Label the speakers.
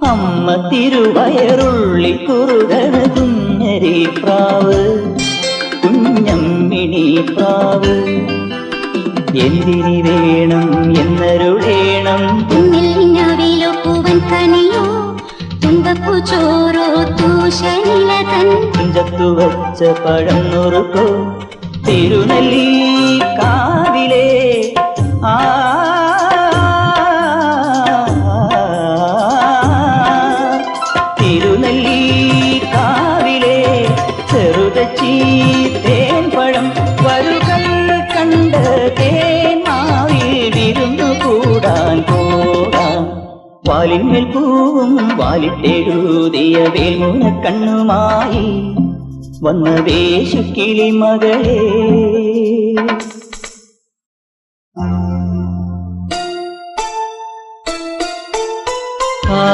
Speaker 1: അമ്മ തിരുവയറുള്ളി കുറുകണ കുഞ്ഞരി പ്രാവ് കുഞ്ഞമ്മിണി പ്രാവ് എന്തിനി വേണം എന്നരുളേണം
Speaker 2: പൂവൻ കനിയോ തുമ്പപ്പൂ ചോറോ തൂശനിലതൻ
Speaker 1: തുഞ്ചത്തു വച്ച പഴം നുറുക്കോ തിരുനെല്ലി കാവിലെ തിരുനെല്ലി കാവിലെ ചെറുതച്ചി തേൻ പഴം വരുകൾ കണ്ട തേന്മാവിൽ വിരുന്നു കൂടാൻ പോകാം വാലിന്മേൽ പൂവും വാലിട്ടെഴുതിയ വേൽമുന കണ്ണുമായി വന്ന വേശുക്കിളി മകളേ